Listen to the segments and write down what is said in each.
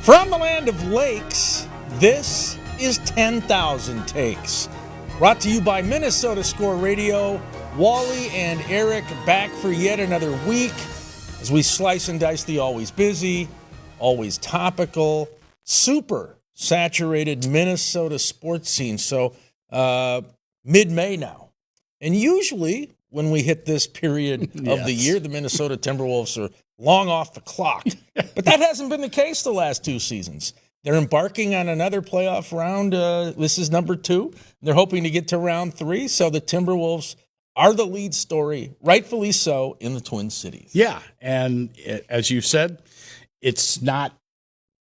From the land of lakes, this is 10,000 Takes. Brought to you by Minnesota Score Radio. Wally and Eric back for yet another week as we slice and dice the always busy, always topical, super saturated Minnesota sports scene. So mid-May now. And usually when we hit this period of the year, the Minnesota Timberwolves are long off the clock. But that hasn't been the case the last two seasons. They're embarking on another playoff round. This is number 2. They're hoping to get to round 3. So the Timberwolves are the lead story, rightfully so, in the Twin Cities. Yeah, and as you said, it's not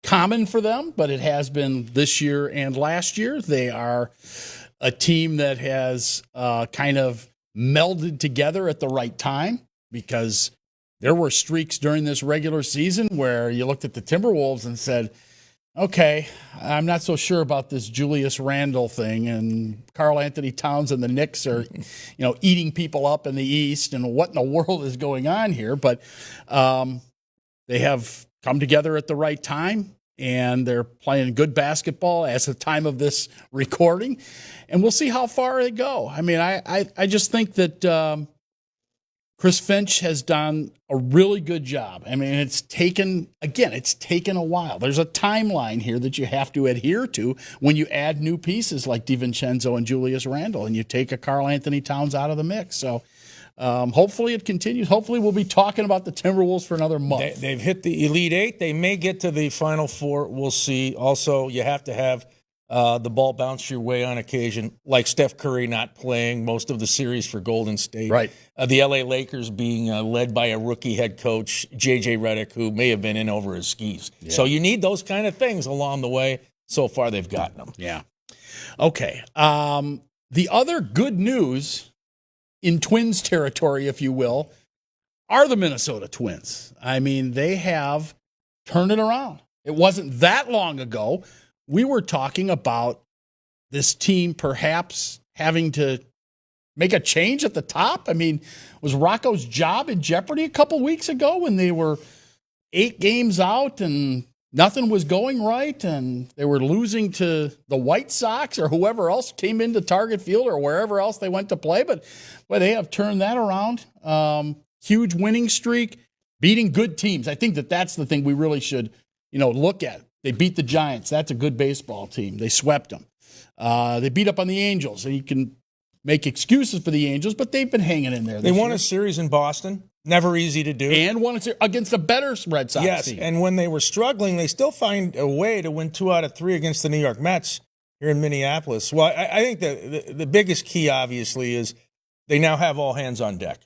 common for them, but it has been this year and last year. They are a team that has kind of melded together at the right time, because there were streaks during this regular season where you looked at the Timberwolves and said, okay, I'm not so sure about this Julius Randle thing, and Karl Anthony Towns and the Knicks are, eating people up in the East, and what in the world is going on here? But they have come together at the right time, and they're playing good basketball as the time of this recording, and we'll see how far they go. I mean, I just think that Chris Finch has done a really good job. I mean, it's taken a while. There's a timeline here that you have to adhere to when you add new pieces like DiVincenzo and Julius Randle, and you take a Karl Anthony Towns out of the mix. So hopefully it continues. Hopefully we'll be talking about the Timberwolves for another month. They've hit the Elite Eight. They may get to the Final Four. We'll see. Also, you have to have the ball bounce your way on occasion, like Steph Curry not playing most of the series for Golden State. Right. The L.A. Lakers being led by a rookie head coach, J.J. Redick, who may have been in over his skis. Yeah. So you need those kind of things along the way. So far, they've gotten them. Yeah. Okay. The other good news in Twins territory, if you will, are the Minnesota Twins. I mean, they have turned it around. It wasn't that long ago we were talking about this team perhaps having to make a change at the top. I mean, was Rocco's job in jeopardy a couple weeks ago when they were 8 games out and nothing was going right and they were losing to the White Sox or whoever else came into Target Field or wherever else they went to play? But they have turned that around. Huge winning streak, beating good teams. I think that's the thing we really should, look at. They beat the Giants. That's a good baseball team. They swept them. They beat up on the Angels. And you can make excuses for the Angels, but they've been hanging in there. They won a series in Boston. Never easy to do. And won it against a better Red Sox team. Yes, and when they were struggling, they still find a way to win 2 out of 3 against the New York Mets here in Minneapolis. Well, I think the biggest key, obviously, is they now have all hands on deck.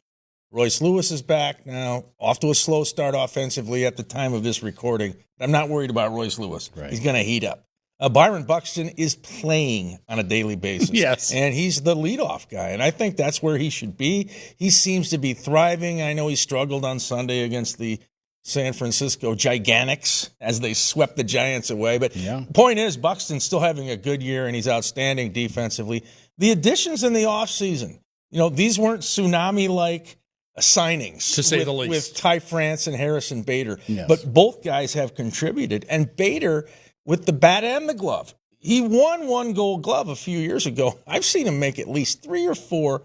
Royce Lewis is back now, off to a slow start offensively at the time of this recording. I'm not worried about Royce Lewis. Right. He's going to heat up. Byron Buxton is playing on a daily basis. Yes. And he's the leadoff guy, and I think that's where he should be. He seems to be thriving. I know he struggled on Sunday against the San Francisco Gigantics as they swept the Giants away. But point is, Buxton's still having a good year, and he's outstanding defensively. The additions in the offseason, these weren't tsunami-like signings, to say the least, with Ty France and Harrison Bader. Yes. But both guys have contributed. And Bader, with the bat and the glove, he won 1 Gold Glove a few years ago. I've seen him make at least 3 or 4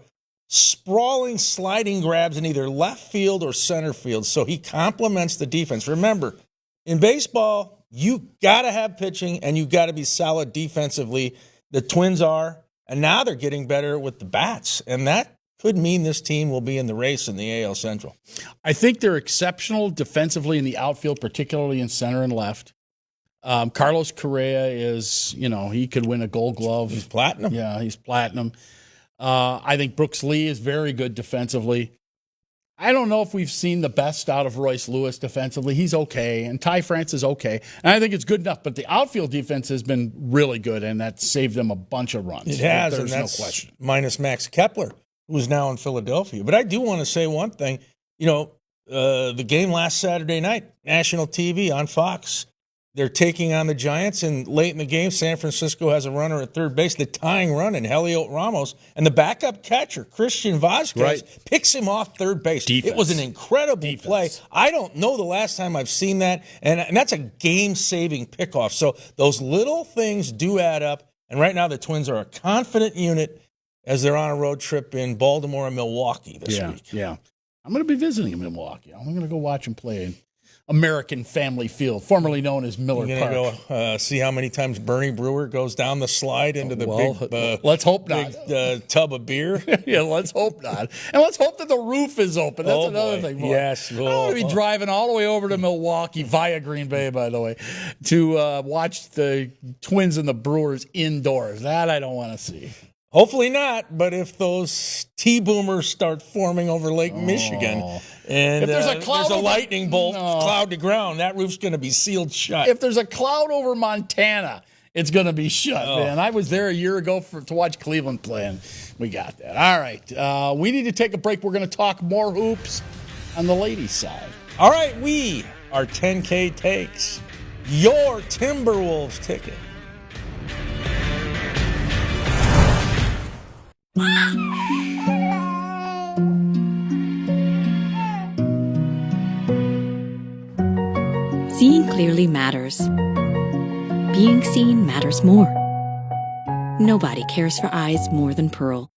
sprawling sliding grabs in either left field or center field. So he complements the defense. Remember, in baseball, you got to have pitching and you got to be solid defensively. The Twins are, and now they're getting better with the bats. And that could mean this team will be in the race in the AL Central. I think they're exceptional defensively in the outfield, particularly in center and left. Carlos Correa is, he could win a Gold Glove. He's platinum. Yeah, he's platinum. I think Brooks Lee is very good defensively. I don't know if we've seen the best out of Royce Lewis defensively. He's okay, and Ty France is okay. And I think it's good enough, but the outfield defense has been really good, and that saved them a bunch of runs. It has, There's and that's no question. Minus Max Kepler, who's now in Philadelphia. But I do want to say one thing. The game last Saturday night, national TV on Fox, They're taking on the Giants, and late in the game, San Francisco has a runner at third base, the tying run in Heliot Ramos, and the backup catcher, Christian Vazquez, picks him off third base. Defense. It was an incredible play. I don't know the last time I've seen that, and that's a game-saving pickoff. So those little things do add up, and right now the Twins are a confident unit as they're on a road trip in Baltimore and Milwaukee this week. Yeah, I'm going to be visiting in Milwaukee. I'm going to go watch them play in American Family Field, formerly known as Miller Park. You're going to go see how many times Bernie Brewer goes down the slide into the big let's hope not. Tub of beer. Yeah, let's hope not. And let's hope that the roof is open. That's another thing. Boy. Yes. I don't want to be driving all the way over to Milwaukee via Green Bay, by the way, to watch the Twins and the Brewers indoors. That I don't want to see. Hopefully not, but if those T-boomers start forming over Lake Michigan and if there's a lightning bolt, cloud to ground, that roof's going to be sealed shut. If there's a cloud over Montana, it's going to be shut, man. I was there a year ago to watch Cleveland play, and we got that. All right, we need to take a break. We're going to talk more hoops on the ladies' side. All right, we are 10K Takes, your Timberwolves ticket. Seeing clearly matters. Being seen matters more. Nobody cares for eyes more than Pearl.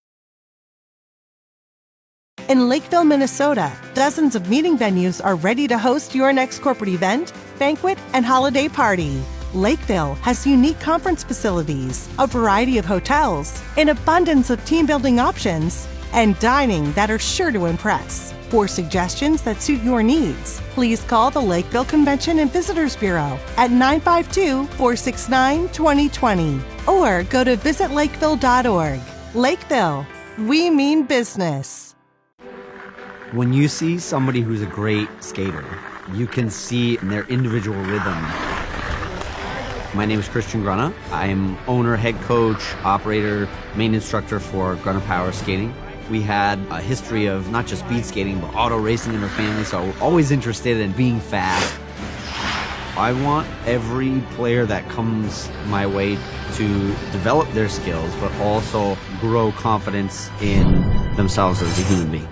In Lakeville, Minnesota, dozens of meeting venues are ready to host your next corporate event, banquet, and holiday party. Lakeville has unique conference facilities, a variety of hotels, an abundance of team-building options, and dining that are sure to impress. For suggestions that suit your needs, please call the Lakeville Convention and Visitors Bureau at 952-469-2020 or go to visitlakeville.org. Lakeville, we mean business. When you see somebody who's a great skater, you can see in their individual rhythm. My name is Christian Grunna. I am owner, head coach, operator, main instructor for Grunna Power Skating. We had a history of not just speed skating, but auto racing in our family, so we're always interested in being fast. I want every player that comes my way to develop their skills, but also grow confidence in themselves as a human being.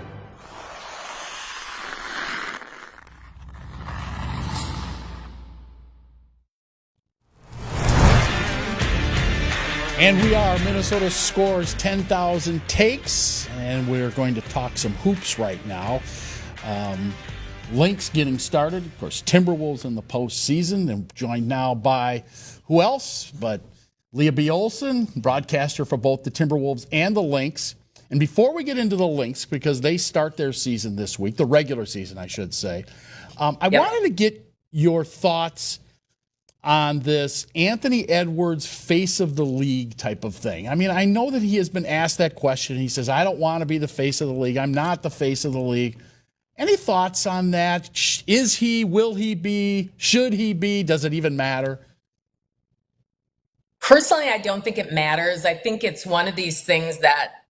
And we are Minnesota Scores 10,000 Takes, and we're going to talk some hoops right now. Lynx getting started. Of course, Timberwolves in the postseason. They're joined now by who else but Lea B Olsen, broadcaster for both the Timberwolves and the Lynx. And before we get into the Lynx, because they start their season this week, the regular season, I should say, I wanted to get your thoughts on this Anthony Edwards face of the league type of thing. I mean, I know that he has been asked that question. He says, I don't want to be the face of the league. I'm not the face of the league. Any thoughts on that? Is he? Will he be? Should he be? Does it even matter? Personally, I don't think it matters. I think it's one of these things that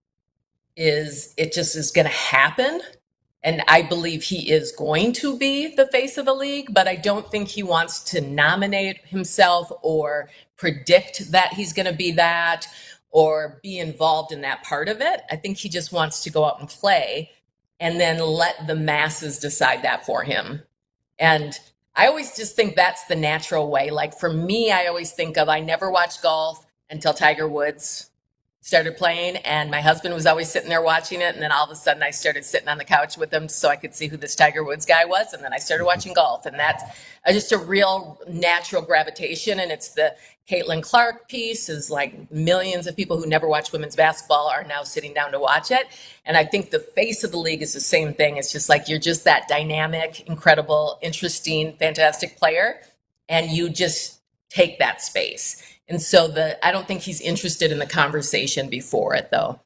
it just is going to happen. And I believe he is going to be the face of the league, but I don't think he wants to nominate himself or predict that he's going to be that or be involved in that part of it. I think he just wants to go out and play and then let the masses decide that for him. And I always just think that's the natural way. Like for me, I always think of, I never watched golf until Tiger Woods started playing, and my husband was always sitting there watching it, and then all of a sudden I started sitting on the couch with him so I could see who this Tiger Woods guy was, and then I started watching golf, and that's just a real natural gravitation. And it's the Caitlin Clark piece is like millions of people who never watch women's basketball are now sitting down to watch it. And I think the face of the league is the same thing. It's just like you're just that dynamic, incredible, interesting, fantastic player, and you just take that space. And so I don't think he's interested in the conversation before it, though.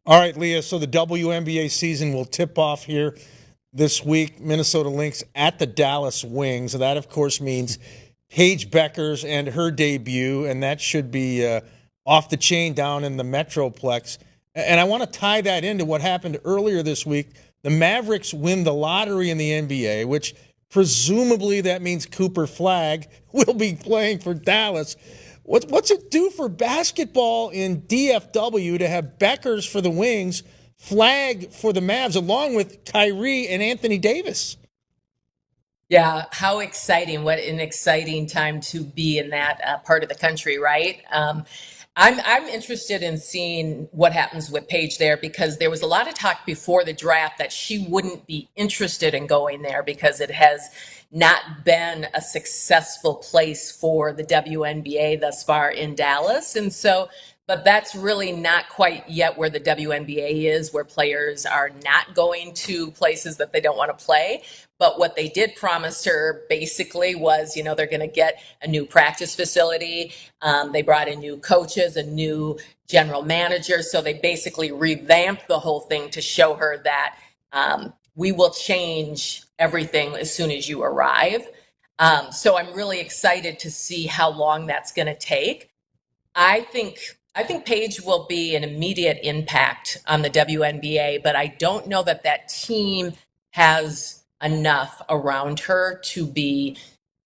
All right, Lea, so the WNBA season will tip off here this week. Minnesota Lynx at the Dallas Wings. So that, of course, means Paige Beckers and her debut, and that should be off the chain down in the Metroplex. And I want to tie that into what happened earlier this week. The Mavericks win the lottery in the NBA, which Presumably that means Cooper Flagg will be playing for Dallas. What's it do for basketball in DFW to have Beckers for the Wings, Flagg for the Mavs, along with Kyrie and Anthony Davis? Yeah, how exciting. What an exciting time to be in that part of the country, right? I'm interested in seeing what happens with Paige there, because there was a lot of talk before the draft that she wouldn't be interested in going there because it has not been a successful place for the WNBA thus far in Dallas. And so, but that's really not quite yet where the WNBA is, where players are not going to places that they don't want to play. But what they did promise her basically was, you know, they're going to get a new practice facility. They brought in new coaches, a new general manager. So they basically revamped the whole thing to show her that we will change everything as soon as you arrive. So I'm really excited to see how long that's going to take. I think Paige will be an immediate impact on the WNBA, but I don't know that that team has enough around her to be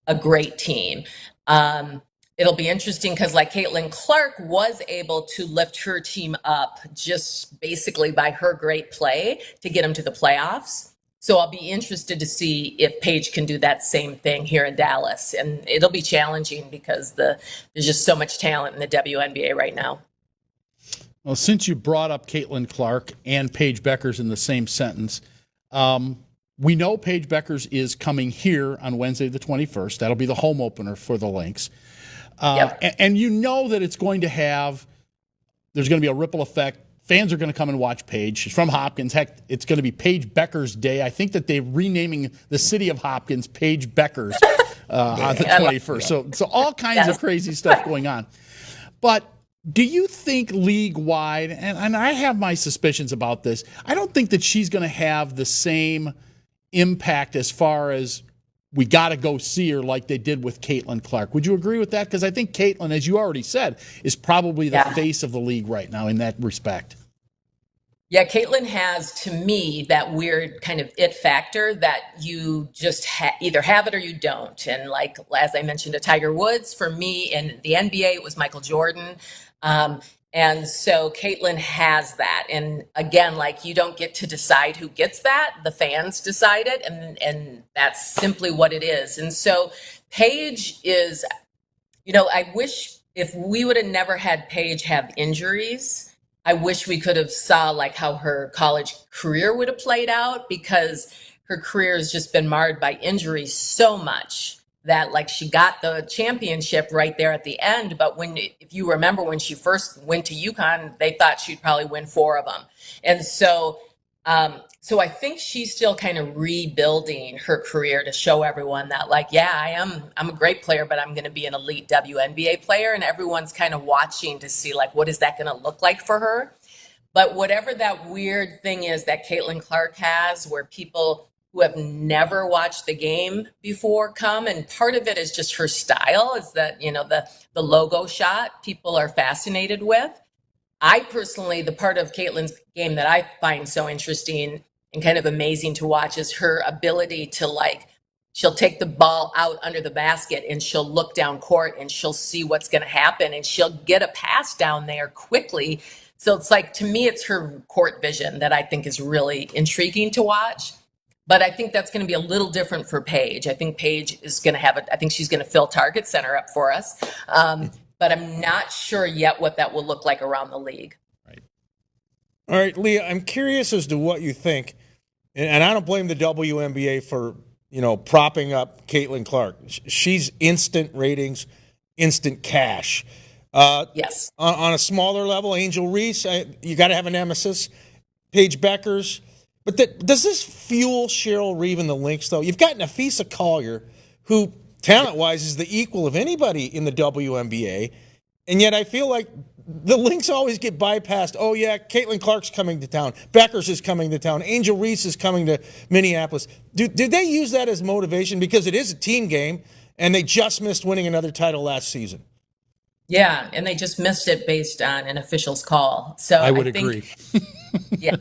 a great team. It'll be interesting because, like, Caitlin Clark was able to lift her team up just basically by her great play to get them to the playoffs. So I'll be interested to see if Paige can do that same thing here in Dallas. And it'll be challenging because there's just so much talent in the WNBA right now. Well, since you brought up Caitlin Clark and Paige Beckers in the same sentence, we know Paige Beckers is coming here on Wednesday the 21st. That'll be the home opener for the Lynx. Yep. And you know that it's going to there's going to be a ripple effect. Fans are going to come and watch Paige. She's from Hopkins. Heck, it's going to be Paige Beckers Day. I think that they're renaming the city of Hopkins Paige Beckers on the 21st. So all kinds of crazy stuff going on. But do you think league-wide, and I have my suspicions about this, I don't think that she's going to have the same impact as far as we got to go see her like they did with Caitlin Clark. Would you agree with that? Because I think Caitlin, as you already said, is probably the face of the league right now in that respect. Yeah, Caitlin has, to me, that weird kind of it factor that you just either have it or you don't. And like, as I mentioned to Tiger Woods, for me in the NBA, it was Michael Jordan. And so Caitlin has that. And again, like, you don't get to decide who gets that. The fans decide it. And that's simply what it is. And so Paige is, you know, I wish if we would have never had Paige have injuries, I wish we could have saw like how her college career would have played out, because her career has just been marred by injuries so much that, like, she got the championship right there at the end. But if you remember when she first went to UConn, they thought she'd probably win 4 of them. And so, so I think she's still kind of rebuilding her career to show everyone that, like, yeah, I'm a great player, but I'm going to be an elite WNBA player. And everyone's kind of watching to see, like, what is that going to look like for her? But whatever that weird thing is that Caitlin Clark has, where people who have never watched the game before come, and part of it is just her style, is that, you know, the logo shot people are fascinated with. I personally, the part of Caitlin's game that I find so interesting and kind of amazing to watch is her ability to, like, she'll take the ball out under the basket and she'll look down court and she'll see what's going to happen and she'll get a pass down there quickly. So it's like, to me, it's her court vision that I think is really intriguing to watch. But I think that's going to be a little different for Paige. I think Paige is going to I think she's going to fill Target Center up for us. But I'm not sure yet what that will look like around the league. Right. All right, Leah, I'm curious as to what you think. And I don't blame the WNBA for, you know, propping up Caitlin Clark. She's instant ratings, instant cash. Yes. On a smaller level, Angel Reese, you got to have a nemesis. Paige Beckers. But does this fuel Cheryl Reeve and the Lynx, though? You've got Nafisa Collier, who, talent-wise, is the equal of anybody in the WNBA, and yet I feel like the Lynx always get bypassed. Oh, yeah, Caitlin Clark's coming to town. Beckers is coming to town. Angel Reese is coming to Minneapolis. Did they use that as motivation? Because it is a team game, and they just missed winning another title last season. Yeah, and they just missed it based on an official's call. So I would agree. Yeah.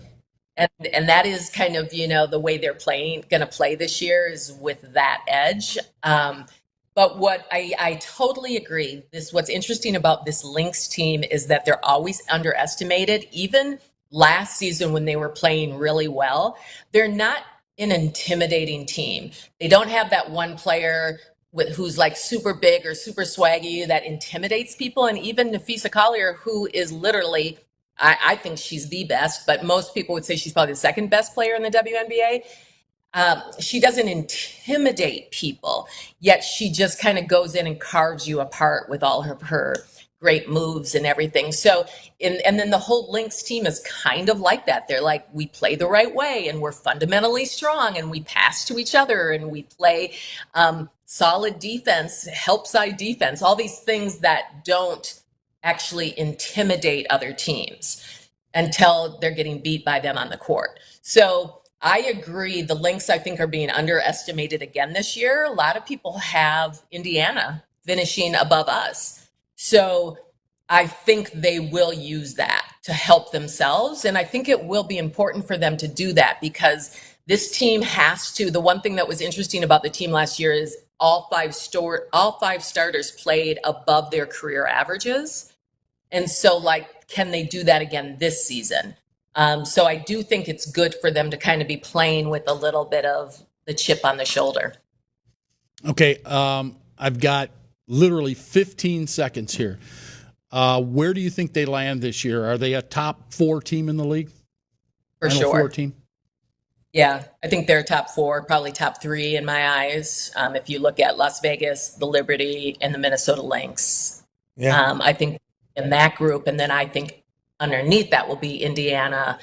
And that is kind of, the way they're going to play this year is with that edge. But what I totally agree. What's interesting about this Lynx team is that they're always underestimated. Even last season when they were playing really well, they're not an intimidating team. They don't have that one player who's like super big or super swaggy that intimidates people. And even Nafisa Collier, who is literally, I think she's the best, but most people would say she's probably the second best player in the WNBA. She doesn't intimidate people, yet she just kind of goes in and carves you apart with all of her great moves and everything. So, and then the whole Lynx team is kind of like that. They're like, we play the right way and we're fundamentally strong and we pass to each other and we play solid defense, help side defense, all these things that don't actually intimidate other teams until they're getting beat by them on the court. So I agree. The Lynx, I think, are being underestimated again this year. A lot of people have Indiana finishing above us. So I think they will use that to help themselves. And I think it will be important for them to do that because this team has to. The one thing that was interesting about the team last year is all five starters played above their career averages. And so, can they do that again this season? So I do think it's good for them to kind of be playing with a little bit of the chip on the shoulder. Okay, I've got literally 15 seconds here. Where do you think they land this year? Are they a top 4 team in the league? For Final sure. 4 team? Yeah, I think they're top 4, probably top 3 in my eyes. If you look at Las Vegas, the Liberty, and the Minnesota Lynx. Yeah. I think in that group, and then I think underneath that will be Indiana,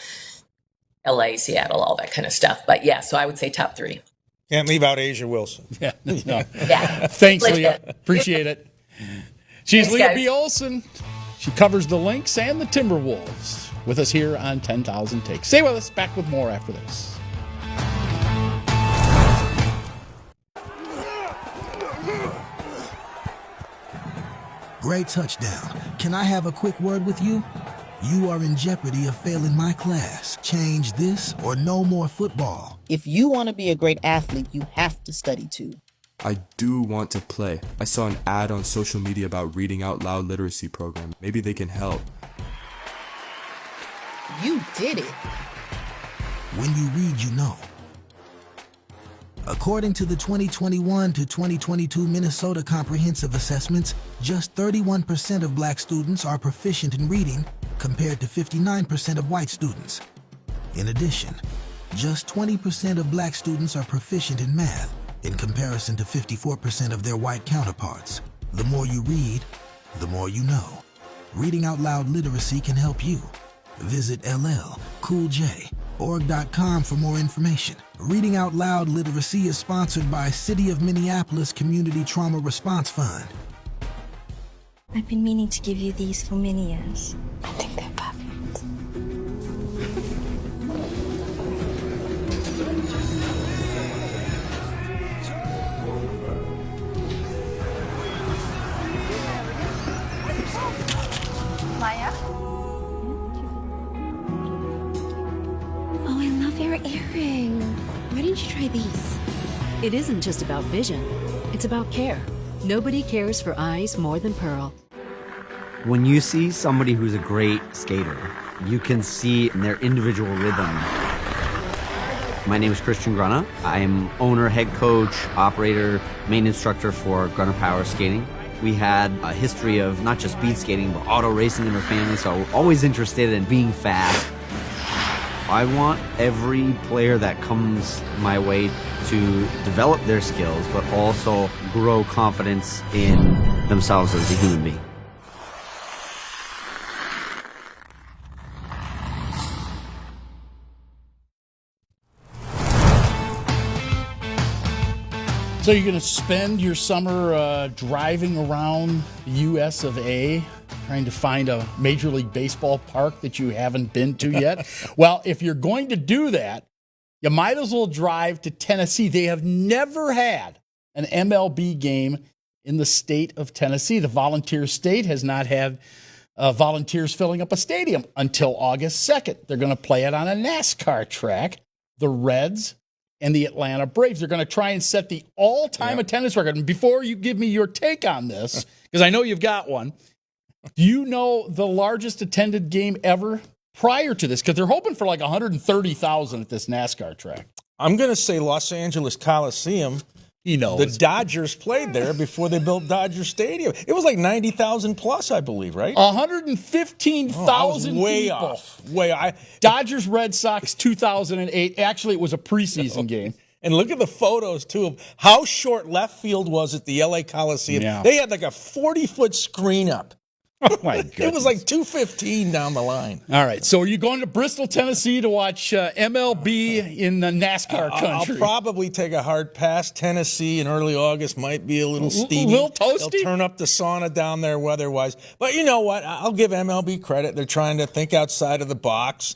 LA, Seattle, all that kind of stuff. But yeah, so I would say top 3. Can't leave out Asia Wilson. Yeah. No. Yeah. Thanks, Leah. Appreciate it. She's Thanks, Lea guys. B Olsen. She covers the Lynx and the Timberwolves with us here on 10,000 Takes. Stay with us. Back with more after this. Great touchdown. Can I have a quick word with you? You are in jeopardy of failing my class. Change this or no more football. If you want to be a great athlete, you have to study too. I do want to play. I saw an ad on social media about reading out loud literacy program. Maybe they can help. You did it. When you read, you know. According to the 2021 to 2022 Minnesota Comprehensive Assessments, just 31% of black students are proficient in reading, compared to 59% of white students. In addition, just 20% of black students are proficient in math, in comparison to 54% of their white counterparts. The more you read, the more you know. Reading out loud literacy can help you. Visit llcooljorg.com for more information. Reading Out Loud Literacy is sponsored by City of Minneapolis Community Trauma Response Fund. I've been meaning to give you these for many years. I think they're perfect. Maya? Oh, I love your earring. Why didn't you try these? It isn't just about vision. It's about care. Nobody cares for eyes more than Pearl. When you see somebody who's a great skater, you can see in their individual rhythm. My name is Christian Grunna. I am owner, head coach, operator, main instructor for Grunna Power Skating. We had a history of not just speed skating, but auto racing in our family, so we're always interested in being fast. I want every player that comes my way to develop their skills, but also grow confidence in themselves as a human being. So you're going to spend your summer driving around the U.S. of A., trying to find a Major League Baseball park that you haven't been to yet? Well, if you're going to do that, you might as well drive to Tennessee. They have never had an MLB game in the state of Tennessee. The Volunteer State has not had volunteers filling up a stadium until August 2nd. They're going to play it on a NASCAR track. The Reds and the Atlanta Braves. They're going to try and set the all-time attendance record. And before you give me your take on this, because I know you've got one, do you know the largest attended game ever prior to this? Because they're hoping for like 130,000 at this NASCAR track. I'm going to say Los Angeles Coliseum. He knows. The Dodgers played there before they built Dodger Stadium. It was like 90,000 plus, I believe, right? 115,000 way people. off. Way off. Dodgers, Red Sox, 2008. Actually, it was a preseason game. And look at the photos, too, of how short left field was at the L.A. Coliseum. Yeah. They had like a 40-foot screen up. Oh, my goodness. It was like 215 down the line. All right. So are you going to Bristol, Tennessee to watch MLB in the NASCAR country? I'll probably take a hard pass. Tennessee in early August might be a little steamy. A little toasty? They'll turn up the sauna down there weather-wise. But you know what? I'll give MLB credit. They're trying to think outside of the box.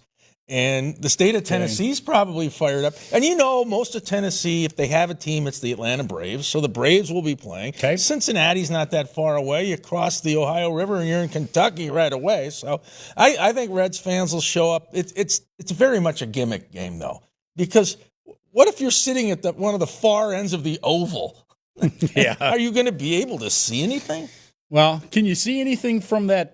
And the state of Tennessee's probably fired up. And you know, most of Tennessee, if they have a team, it's the Atlanta Braves. So the Braves will be playing. Okay. Cincinnati's not that far away. You cross the Ohio River and you're in Kentucky right away. So I think Reds fans will show up. It's very much a gimmick game, though. Because what if you're sitting at one of the far ends of the oval? Yeah. Are you going to be able to see anything? Well, can you see anything from that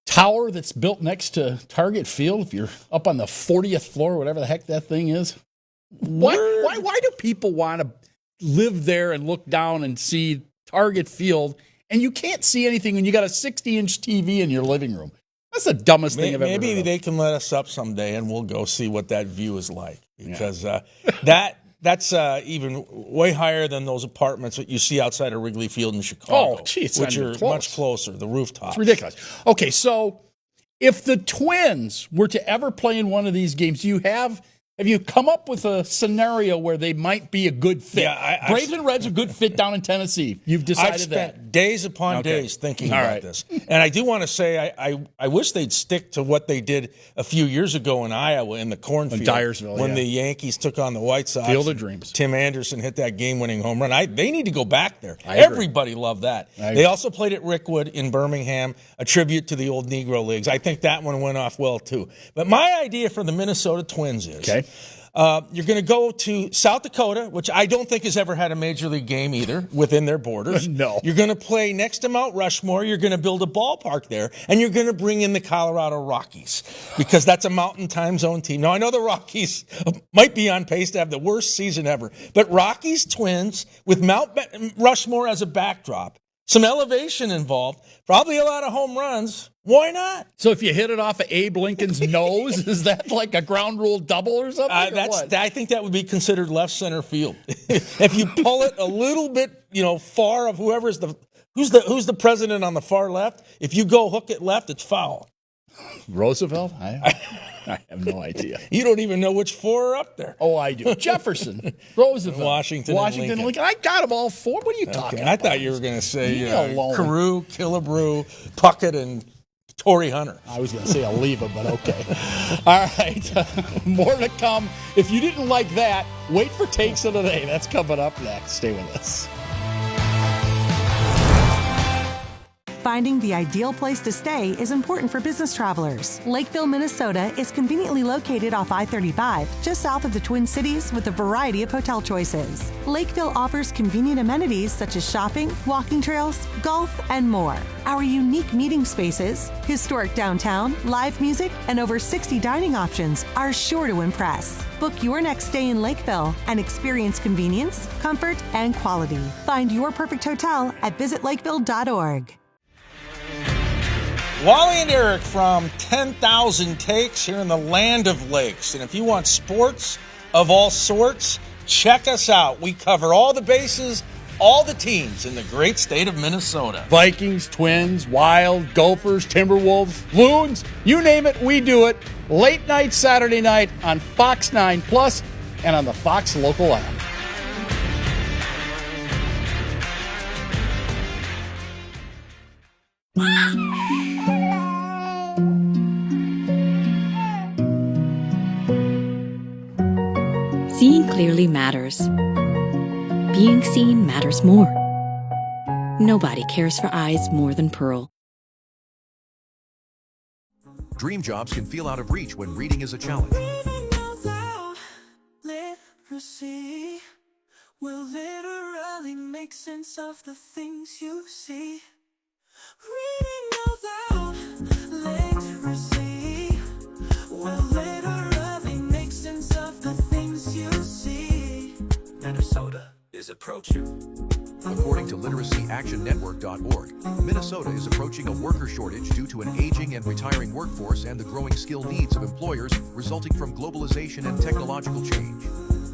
tower that's built next to Target Field if you're up on the 40th floor, whatever the heck that thing is? Why do people want to live there and look down and see Target Field and you can't see anything when you got a 60-inch TV in your living room? That's the dumbest thing I've ever heard. Maybe they can let us up someday and we'll go see what that view is like, because that's even way higher than those apartments that you see outside of Wrigley Field in Chicago. Oh, geez, which are much closer, the rooftops. It's ridiculous. Okay, so if the Twins were to ever play in one of these games, have you come up with a scenario where they might be a good fit? Yeah, Braves and Reds are a good fit down in Tennessee. You've decided I've spent days upon days thinking about this. And I do want to say I wish they'd stick to what they did a few years ago in Iowa in the cornfield. In Dyersville, when the Yankees took on the White Sox. Field of Dreams. Tim Anderson hit that game-winning home run. They need to go back there. I agree. Everybody loved that. They also played at Rickwood in Birmingham, a tribute to the old Negro Leagues. I think that one went off well, too. But my idea for the Minnesota Twins is you're going to go to South Dakota, which I don't think has ever had a Major League game either within their borders. No. You're going to play next to Mount Rushmore. You're going to build a ballpark there, and you're going to bring in the Colorado Rockies because that's a Mountain Time Zone team. Now, I know the Rockies might be on pace to have the worst season ever, but Rockies Twins with Mount Rushmore as a backdrop, some elevation involved, probably a lot of home runs. Why not? So if you hit it off of Abe Lincoln's nose, is that like a ground rule double or something? I think that would be considered left center field. If you pull it a little bit, far of who's the president on the far left, if you go hook it left, it's foul. Roosevelt? I have no idea. You don't even know which four are up there. Oh, I do. Jefferson, Roosevelt, Washington, Lincoln. I got them all four. What are you talking about? I thought you were going to say Carew, Killebrew, Puckett, and Torrey Hunter. I was going to say Oliva, but okay. All right. More to come. If you didn't like that, wait for Takes of the Day. That's coming up next. Stay with us. Finding the ideal place to stay is important for business travelers. Lakeville, Minnesota is conveniently located off I-35, just south of the Twin Cities, with a variety of hotel choices. Lakeville offers convenient amenities such as shopping, walking trails, golf, and more. Our unique meeting spaces, historic downtown, live music, and over 60 dining options are sure to impress. Book your next stay in Lakeville and experience convenience, comfort, and quality. Find your perfect hotel at visitlakeville.org. Wally and Eric from 10,000 Takes here in the land of lakes. And if you want sports of all sorts, check us out. We cover all the bases, all the teams in the great state of Minnesota. Vikings, Twins, Wild, Gophers, Timberwolves, Loons, you name it, we do it. Late night Saturday night on Fox 9 Plus and on the Fox local app. Seeing clearly matters. Being seen matters more. Nobody cares for eyes more than Pearl. Dream jobs can feel out of reach when reading is a challenge. Literacy will literally make sense of the things you see. Reading out loud, literacy will literally make sense of the things you see. Minnesota is approaching. According to literacyactionnetwork.org, Minnesota is approaching a worker shortage due to an aging and retiring workforce and the growing skill needs of employers resulting from globalization and technological change.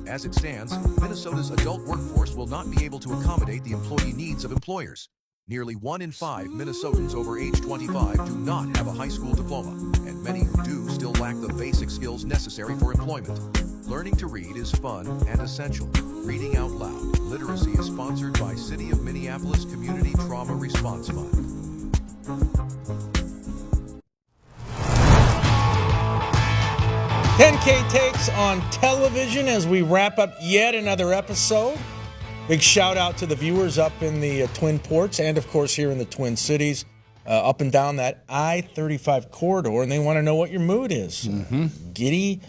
As it stands, Minnesota's adult workforce will not be able to accommodate the employee needs of employers. Nearly 1 in 5 Minnesotans over age 25 do not have a high school diploma, and many who do still lack the basic skills necessary for employment. Learning to read is fun and essential. Reading Out Loud Literacy is sponsored by City of Minneapolis Community Trauma Response Fund. 10K Takes on television as we wrap up yet another episode. Big shout out to the viewers up in the Twin Ports and, of course, here in the Twin Cities, up and down that I-35 corridor, and they want to know what your mood is. Giddy,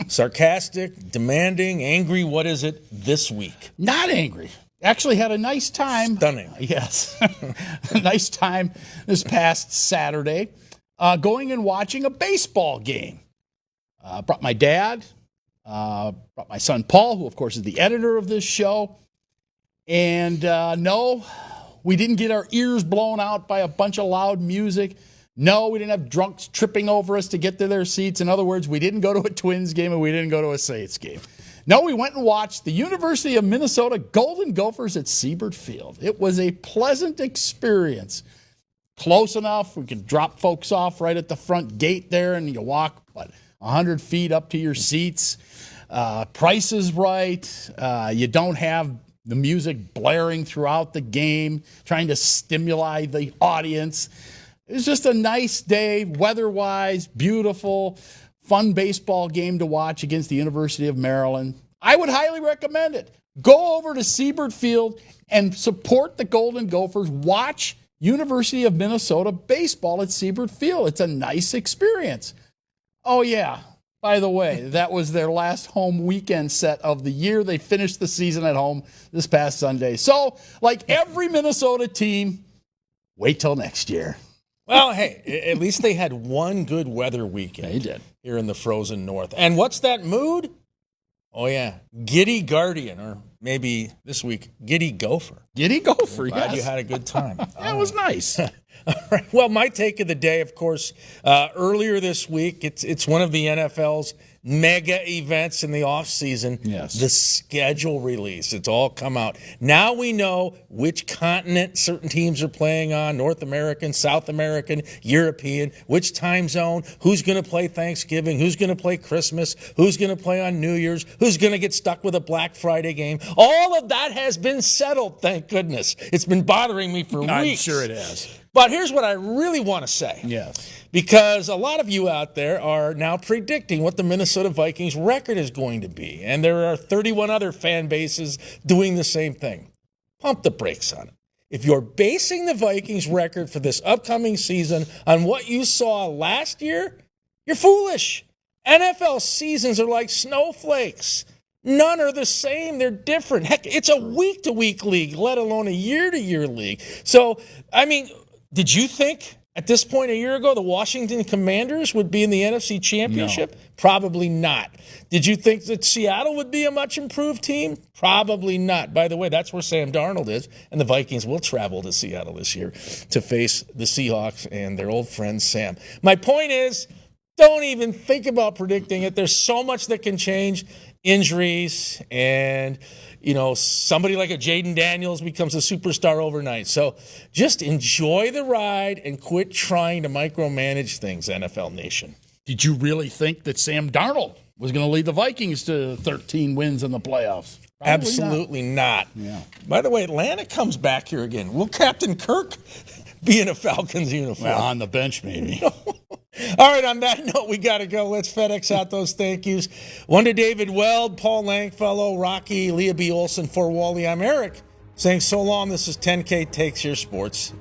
sarcastic, demanding, angry. What is it this week? Not angry. Actually had a nice time. Stunning. Yes. A nice time this past Saturday going and watching a baseball game. Brought my dad, brought my son Paul, who, of course, is the editor of this show. And no, we didn't get our ears blown out by a bunch of loud music. No, we didn't have drunks tripping over us to get to their seats. In other words, we didn't go to a Twins game and we didn't go to a Saints game. No, we went and watched the University of Minnesota Golden Gophers at Siebert Field. It was a pleasant experience. Close enough. We could drop folks off right at the front gate there, and you walk, 100 feet up to your seats. Price is right. You don't have the music blaring throughout the game, trying to stimulate the audience. It was just a nice day, weather-wise, beautiful, fun baseball game to watch against the University of Maryland. I would highly recommend it. Go over to Siebert Field and support the Golden Gophers. Watch University of Minnesota baseball at Siebert Field. It's a nice experience. Oh, yeah. By the way, that was their last home weekend set of the year. They finished the season at home this past Sunday. So, like every Minnesota team, wait till next year. Well, hey, at least they had one good weather weekend. They did. Here in the frozen north. And what's that mood? Oh, yeah. Giddy Guardian, or maybe this week, Giddy Gopher. Giddy Gopher, Glad yes. you had a good time. That was nice. All right. Well, my take of the day, of course, earlier this week, it's one of the NFL's mega events in the offseason. Yes. The schedule release. It's all come out. Now we know which continent certain teams are playing on, North American, South American, European, which time zone, who's going to play Thanksgiving, who's going to play Christmas, who's going to play on New Year's, who's going to get stuck with a Black Friday game. All of that has been settled, thank goodness. It's been bothering me for weeks. I'm sure it has. But here's what I really want to say. Yes. Because a lot of you out there are now predicting what the Minnesota Vikings record is going to be. And there are 31 other fan bases doing the same thing. Pump the brakes on it. If you're basing the Vikings record for this upcoming season on what you saw last year, you're foolish. NFL seasons are like snowflakes. None are the same. They're different. Heck, it's a week-to-week league, let alone a year-to-year league. So, I mean, did you think at this point a year ago the Washington Commanders would be in the NFC Championship? No. Probably not. Did you think that Seattle would be a much improved team? Probably not. By the way, that's where Sam Darnold is, and the Vikings will travel to Seattle this year to face the Seahawks and their old friend Sam. My point is, don't even think about predicting it. There's so much that can change. Injuries and, somebody like a Jaden Daniels becomes a superstar overnight. So just enjoy the ride and quit trying to micromanage things, NFL Nation. Did you really think that Sam Darnold was going to lead the Vikings to 13 wins in the playoffs? Probably Absolutely not. Yeah. By the way, Atlanta comes back here again. Will Captain Kirk be in a Falcons uniform? Well, on the bench, maybe. All right, on that note, we got to go. Let's FedEx out those thank yous. One to David Weld, Paul Langfellow, Rocky, Lea B Olsen, for Wally. I'm Eric, saying so long. This is 10K Takes Your Sports